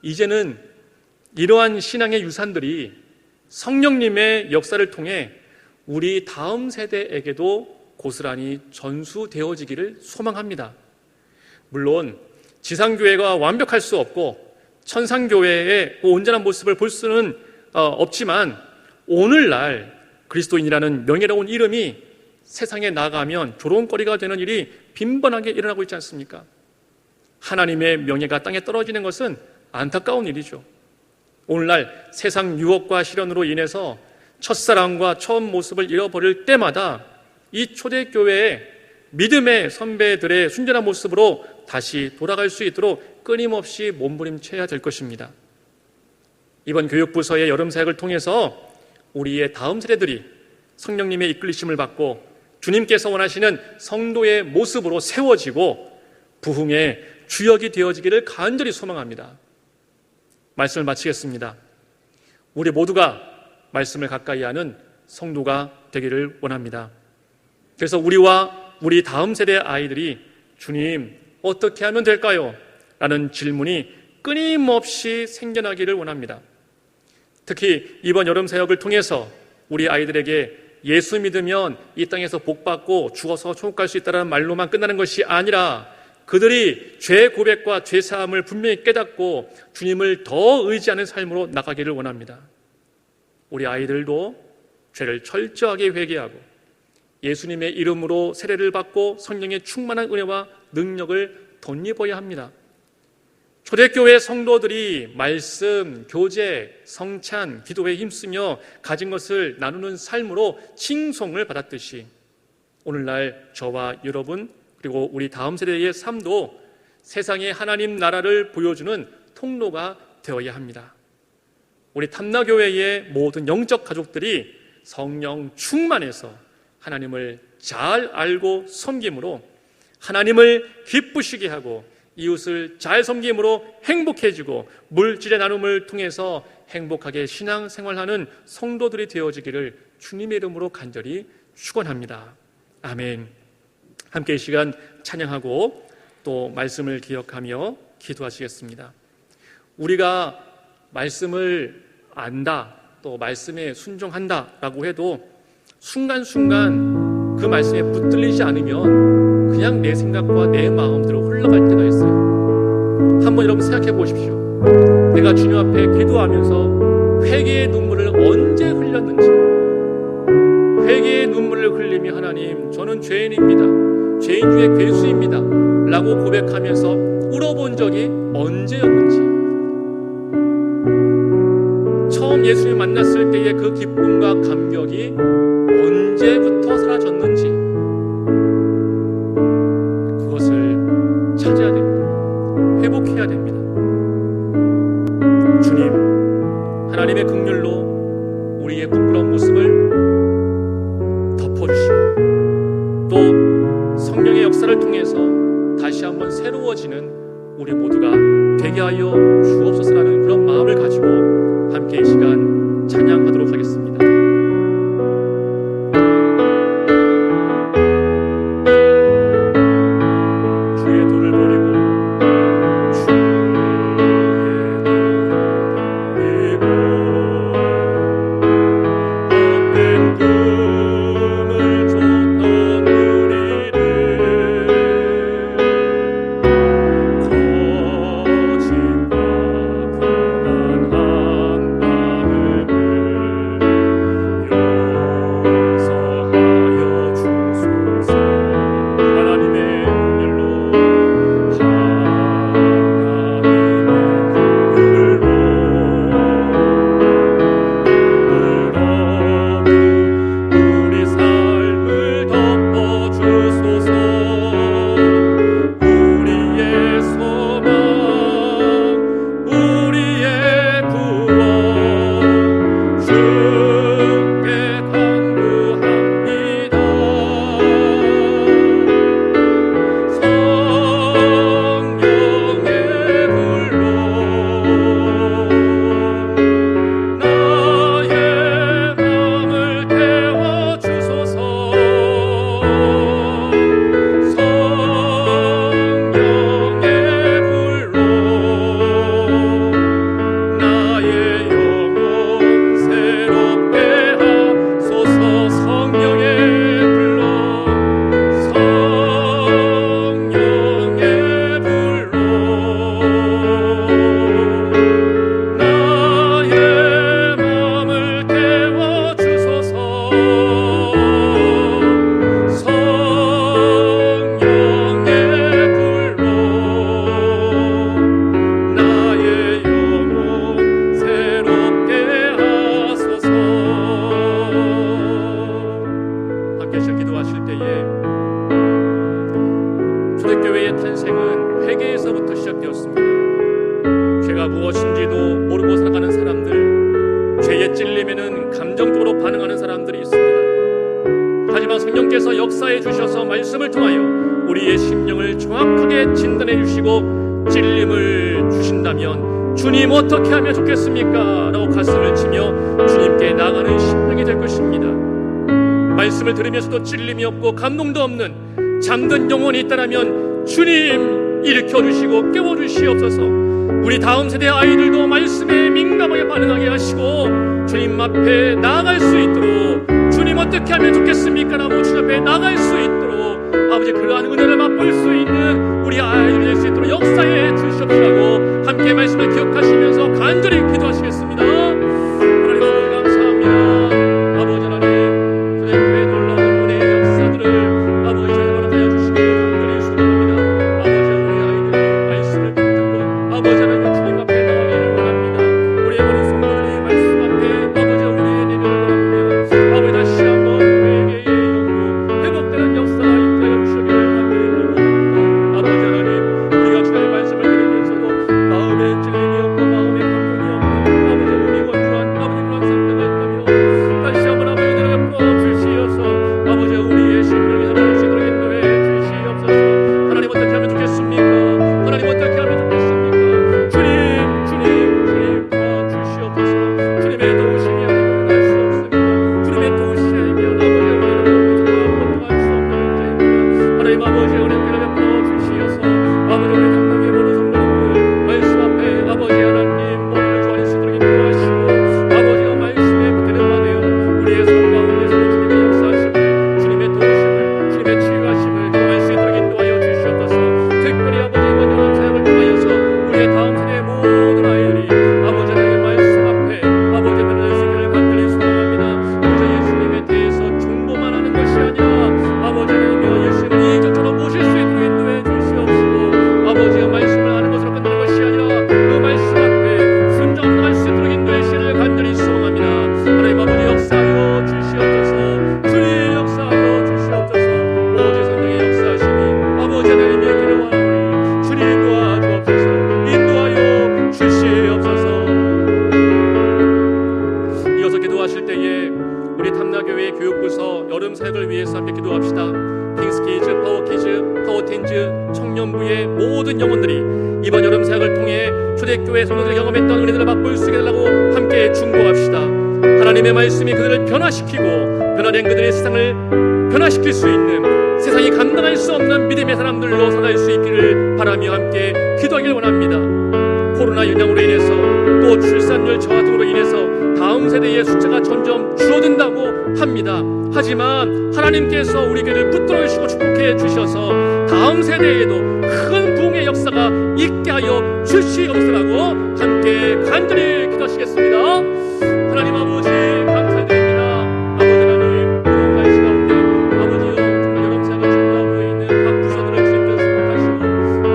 이제는 이러한 신앙의 유산들이 성령님의 역사를 통해 우리 다음 세대에게도 고스란히 전수되어지기를 소망합니다. 물론 지상교회가 완벽할 수 없고 천상교회의 온전한 모습을 볼 수는 없지만 오늘날 그리스도인이라는 명예로운 이름이 세상에 나가면 조롱거리가 되는 일이 빈번하게 일어나고 있지 않습니까? 하나님의 명예가 땅에 떨어지는 것은 안타까운 일이죠. 오늘날 세상 유혹과 시련으로 인해서 첫사랑과 처음 모습을 잃어버릴 때마다 이 초대교회의 믿음의 선배들의 순전한 모습으로 다시 돌아갈 수 있도록 끊임없이 몸부림쳐야 될 것입니다. 이번 교육부서의 여름사역을 통해서 우리의 다음 세대들이 성령님의 이끌리심을 받고 주님께서 원하시는 성도의 모습으로 세워지고 부흥의 주역이 되어지기를 간절히 소망합니다. 말씀을 마치겠습니다. 우리 모두가 말씀을 가까이 하는 성도가 되기를 원합니다. 그래서 우리와 우리 다음 세대의 아이들이 주님 어떻게 하면 될까요? 라는 질문이 끊임없이 생겨나기를 원합니다. 특히 이번 여름 사역을 통해서 우리 아이들에게 예수 믿으면 이 땅에서 복받고 죽어서 천국 갈 수 있다는 말로만 끝나는 것이 아니라 그들이 죄 고백과 죄 사함을 분명히 깨닫고 주님을 더 의지하는 삶으로 나가기를 원합니다. 우리 아이들도 죄를 철저하게 회개하고 예수님의 이름으로 세례를 받고 성령의 충만한 은혜와 능력을 덧입어야 합니다. 초대교회 성도들이 말씀, 교제, 성찬, 기도에 힘쓰며 가진 것을 나누는 삶으로 칭송을 받았듯이 오늘날 저와 여러분 그리고 우리 다음 세대의 삶도 세상에 하나님 나라를 보여주는 통로가 되어야 합니다. 우리 탐나교회의 모든 영적 가족들이 성령 충만해서 하나님을 잘 알고 섬김으로 하나님을 기쁘시게 하고 이웃을 잘 섬김으로 행복해지고 물질의 나눔을 통해서 행복하게 신앙생활하는 성도들이 되어지기를 주님의 이름으로 간절히 축원합니다. 아멘. 함께 이 시간 찬양하고 또 말씀을 기억하며 기도하시겠습니다. 우리가 말씀을 안다, 또 말씀에 순종한다라고 해도 순간순간 그 말씀에 붙들리지 않으면 그냥 내 생각과 내 마음대로 흘러갈 때가 있어요. 한번 여러분 생각해 보십시오. 내가 주님 앞에 기도하면서 회개의 눈물을 언제 흘렸는지, 회개의 눈물을 흘리며 하나님 저는 죄인입니다, 죄인 중에 괴수입니다 라고 고백하면서 울어본 적이 언제였는지, 처음 예수님 만났을 때의 그 기쁨과 감격이 언제부터 사라졌는지 그것을 찾아야 됩니다. 회복해야 됩니다. 주님, 하나님의 긍휼로 우리의 부끄러운 모습을 덮어주시고 또 성령의 역사를 통해서 다시 한번 새로워지는 우리 모두가 되게 하여 주옵소서라는 그런 마음을 가지고 함께 이 시간 찬양하도록 하겠습니다. 주의 도를 버리고 헛된 꿈을 쫓던 우리를 거짓과 교만한 마음을 용서하여 주소서. 하나님의 긍휼로 우리 삶을 덮어주소서. 우리의 소망, 우리의 구원 주께 간구합니다. 성령의 불로 나의 마음을 태워주소서. 성령의 불로 나의 영혼 새롭게 하소서. 성령의 불로 성령의 불로 나의 마음을 태워주소서. 성령의 불로 나의 영혼 새롭게 하소서. 함께 시작 기도하실 때에 초대교회의 탄생은 회개에서부터 시작되었습니다. 죄가 무엇인지도 모르고 살아가는 사람들, 죄에 찔리면은 감정적으로 반응하는 사람들이 있습니다. 하지만 성령께서 역사해 주셔서 말씀을 통하여 우리의 심령을 정확하게 진단해 주시고 찔림을 주신다면 주님 어떻게 하면 좋겠습니까? 라고 가슴을 치며 주님께 나가는 심령이 될 것입니다. 말씀을 들으면서도 찔림이 없고 감동도 없는 잠든 영혼이 있다면 주님 일으켜주시고 깨워주시옵소서. 우리 다음 세대 아이들도 말씀에 민감하게 반응하게 하시고 주님 앞에 나아갈 수 있도록, 주님 어떻게 하면 좋겠습니까? 라고 주님 앞에 나아갈 수 있도록 아버지 그러한 은혜를 맛볼 수 있는 우리 아이들이 될 수 있도록 역사에 주시옵시라고 함께 말씀을 기억하시면서 간절히 기도하시겠습니다. 하나님 아버지 감사합니다. 아버지 하나님 초대교회에 놀라운 은혜의 역사들을 아버지 저희가 허락하여 주시길 간절히 축원합니다. 아버지 우리 아이들의 말씀을 붙들고 아버지 마틴즈 청년부의 모든 영혼들이 이번 여름 사역을 통해 초대교회 성도들이 경험했던 은혜들을 맛볼 수 있게 해달라고 함께 중보합시다. 하나님의 말씀이 그들을 변화시키고 변화된 그들의 세상을 변화시킬 수 있는, 세상이 감당할 수 없는 믿음의 사람들로 살아갈 수 있기를 바라며 함께 기도하길 원합니다. 코로나 영향으로 인해서 또 출산율 저하 등으로 인해서 다음 세대의 숫자가 점점 줄어든다고 합니다. 하지만 하나님께서 우리 교회를 붙들어 주시고 축복해 주셔서 다음 세대에도 큰 부흥의 역사가 있게 하여 주시옵소서라고 함께 간절히 기도하시겠습니다. 하나님 아버지 감사드립니다. 아버지 하나님, 이런 날씨 가운데 아버지여 정말 여름 사역을 준비하고 있는 각 부서들을 주님께서 축복하시고,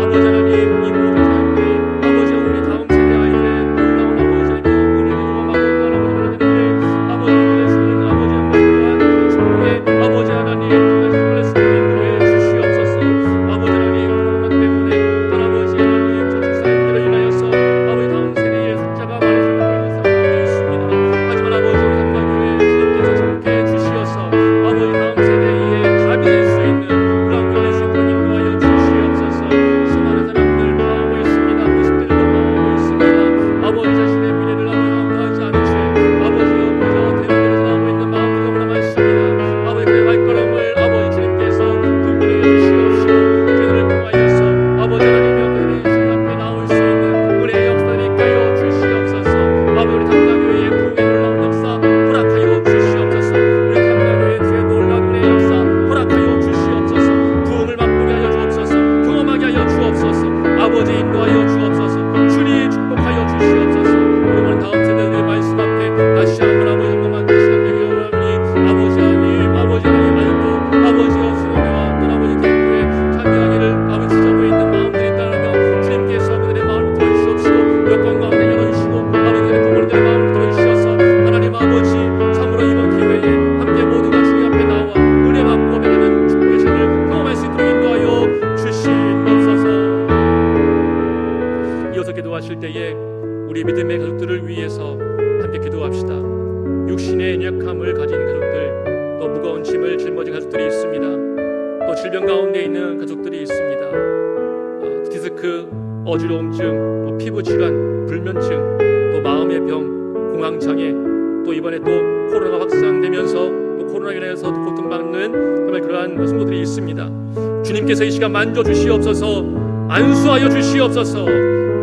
아버지 하나님 이 모든 사역들이 아버지 우리 다음 세대 아이들의 놀라운 아버지 하나님 은혜로 마음과 아버지 하나님의 수는 아버지 하나님 축복의 아버지 하나님 정말 수 있는 교회 주시옵소서. 아버지 하나님 코로나 때문에 또 아버지 하나님 저출산으로 인하여서 아버지 다음 세대의 숫자가 많이 줄고 있는 상황이 있습니다. 하지만 아버지 우리 삼가교회 주님께서 축복해 주시어서 아버지 다음 세대에 답이 될 수 있는 그런 교회 수익을 인도하여 주시옵소서. 수많은 사람들 방황하고 있습니다. 모습들도 방황하고 있습니다. 아버지 자신의 미래를 아버지 하지 않은 채 아버지여 그저 되는 대로 살아가고 있는 마음들이 너무나 많습니다. 아버지 그의 발걸음을 아버지 주님께서 분별해 주시옵시고 그들을 통하여서 아버지 하나님여 그들의 주님 앞에 나올 수 있는 은혜의 역사를 이끌어 주시옵소서. 아버지 우리 담가교회의 부흥의 놀라운 역사 허락하여 주시옵소서. 우리 담가교회의 주의 놀라운 은혜의 역사 허락하여 주시옵소서. 부흥을 맛보게 하여 주옵소서. 경험하게 하여 주옵소서. 아버지 인도하여 주옵소서. 주님 축복하여 주시옵소서. 우리 오늘 다음 세대들의 말씀 앞에 다시 한번 아버지 점검하기 시간되게 원하오니 아버지 하나님 아직도 아버지여 수고와 또 아버지 교회에 참여하기를 아버지 지저고 있는 마음들이 있다면 주님께서 그들의 마음을 들어주시옵시고 여건 가운데 열어주시고 아버지 그들의 부모님들의 마음을 들어주셔서 하나님 아버지 참으로 이번 기회에 함께 모두가 주님 앞에 나와 은혜 받고 배가는 축복의 시간을 경험할 수 있도록 인도하여 주시옵소서. 이어서 기도하실 때에 우리 믿음의 가족들을 위해서 함께 기도합시다. 육신의 연약함을 가진 가족들, 또 무거운 짐을 짊어진 가족들이 있습니다. 또 질병 가운데 있는 가족들이 있습니다. 디스크, 어지러움증, 또 피부 질환, 불면증, 또 마음의 병, 공황장애, 또 이번에 또 코로나가 확산되면서 또 코로나로 인해서 고통받는 정말 그러한 성도들이 있습니다. 주님께서 이 시간 만져주시옵소서, 안수하여 주시옵소서.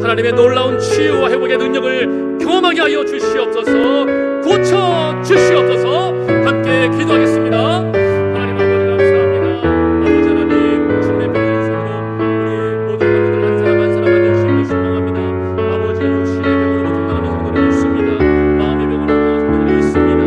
하나님의 놀라운 치유와 회복의 능력을 경험하게 하여 주시옵소서. 고쳐 주시옵소서. 함께 기도하겠습니다. 하나님 아버지 감사합니다. 아버지 하나님 주님의 병을 손으로 우리 모든 성도들 한 사람 한 사람 만져주시기를 소망합니다. 아버지 육신의 병으로 고통당하는 성도들이 있습니다. 마음의 병으로 고통하는 성도들이 있습니다.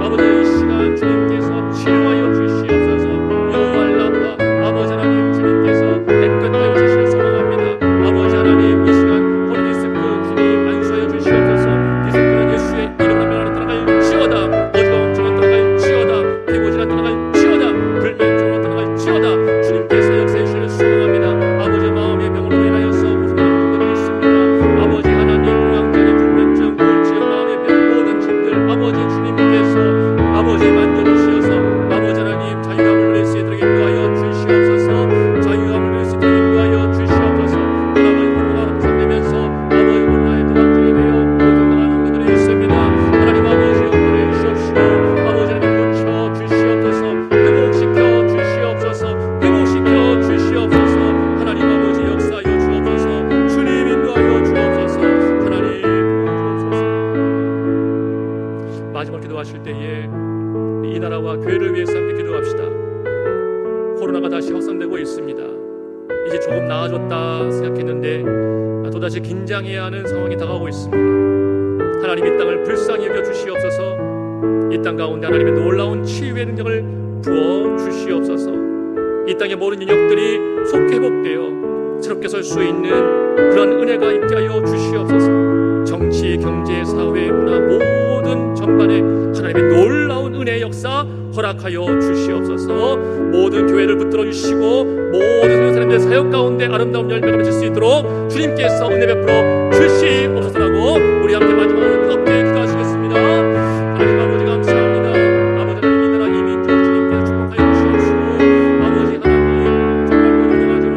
아버지 이 시간 주님께서 치료하여 주시옵소서. 여호와 라파 아버지 하나님 주님께서 깨끗하게 주시기를 소망합니다. 아버지 하나님 이 시간 허리 디스크 주님 안수하여 주시옵소서. 디스크는 예수의 이름으로 명하여 떠나갈지어다. 어지러움증은 떠나갈지어다. 피부 질환 떠나갈지어다. 불면증으로 떠나갈지어다. 주님께서 역사해 주시기를 소망합니다. 아버지 마음의 병으로 인하여서 고생하는 분들이 있습니다. 아버지 하나님 공황장애, 불면증, 우울증, 마음의 병 모든 짐들 아버지 주님께서 아버지 만져주시어서 아버지 하나님 자유함을 누릴 수 있도록 인도하여 주시옵소서. 자유함을 누릴 수 있도록 인도하여 주시옵소서. 아버지 코로나가 확산되면서 아버지 코로나에 또 확진이 되어 고통당하는 분들이 있습니다. 하나님 아버지 은혜를 주시옵시고 아버지 하나님 고쳐 주시옵소서. 회복시켜 주시옵소서. 회복시켜 주시옵소서. 하나님 아버지 역사하여 주옵소서. 주님 인도하여 주옵소서. 하나님 도와주옵소서. 마지막 기도하실 때에 이 나라와 교회를 위해서 함께 기도합시다. 코로나가 다시 확산되고 있습니다. 이제 조금 나아졌다 생각했는데 또다시 긴장해야 하는 상황이 다가오고 있습니다. 하나님 이 땅을 불쌍히 여겨 주시옵소서. 이 땅 가운데 하나님의 놀라운 치유의 능력을 부어 주시옵소서. 이 땅의 모든 인력들이 속히 회복되어 새롭게 설 수 있는 그런 은혜가 있게 하여 주시옵소서. 정치, 경제, 사회, 문화 모든 전반에 하나님의 놀라운 은혜의 역사 허락하여 주시옵소서. 모든 교회를 붙들어 주시고 모든 사람들의 사역 가운데 아름다운 열매가 맺을 수 있도록 주님께서 은혜 베풀어 주시옵소서라고 우리 함께 마지막으로 뜨겁게 기도하시겠습니다. 하나님 아버지 감사합니다. 아버지 하나님 이 나라 이 민족 주님께서 축복하여 주시옵시고 아버지 하나님 정말 모든 가정을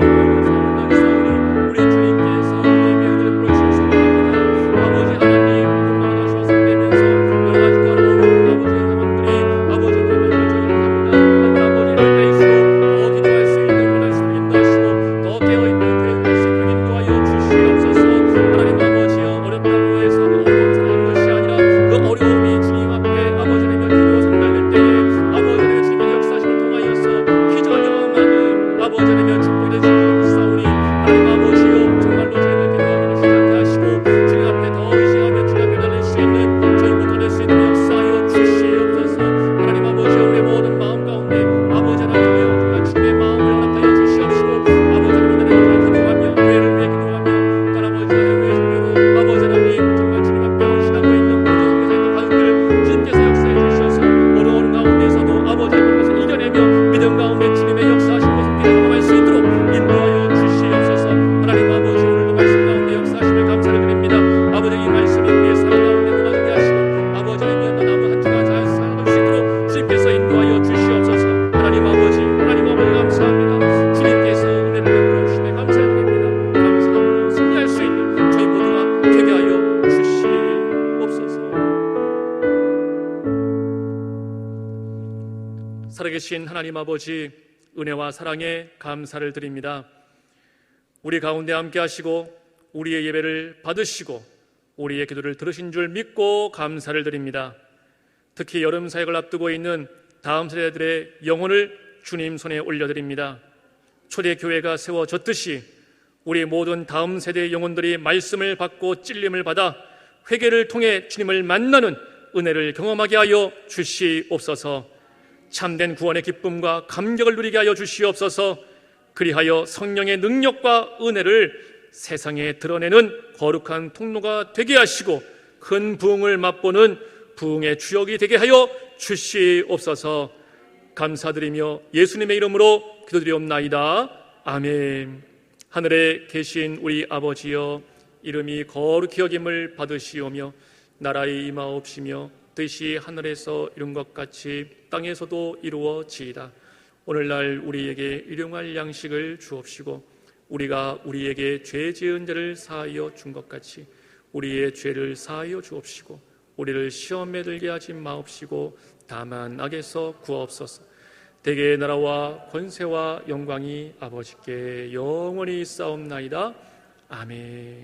되신 하나님 아버지, 은혜와 사랑에 감사를 드립니다. 우리 가운데 함께 하시고 우리의 예배를 받으시고 우리의 기도를 들으신 줄 믿고 감사를 드립니다. 특히 여름 사역을 앞두고 있는 다음 세대들의 영혼을 주님 손에 올려드립니다. 초대교회가 세워졌듯이 우리 모든 다음 세대의 영혼들이 말씀을 받고 찔림을 받아 회개를 통해 주님을 만나는 은혜를 경험하게 하여 주시옵소서. 참된 구원의 기쁨과 감격을 누리게 하여 주시옵소서. 그리하여 성령의 능력과 은혜를 세상에 드러내는 거룩한 통로가 되게 하시고 큰 부흥을 맛보는 부흥의 주역이 되게 하여 주시옵소서. 감사드리며 예수님의 이름으로 기도드리옵나이다. 아멘. 하늘에 계신 우리 아버지여, 이름이 거룩히 여김을 받으시오며 나라의 임하옵시며 뜻이 하늘에서 이룬 것 같이 땅에서도 이루어지이다. 오늘날 우리에게 일용할 양식을 주옵시고 우리가 우리에게 죄 지은 자를 사하여 준 것 같이 우리의 죄를 사하여 주옵시고 우리를 시험에 들게 하지 마옵시고 다만 악에서 구하옵소서. 대개의 나라와 권세와 영광이 아버지께 영원히 있사옵나이다. 아멘.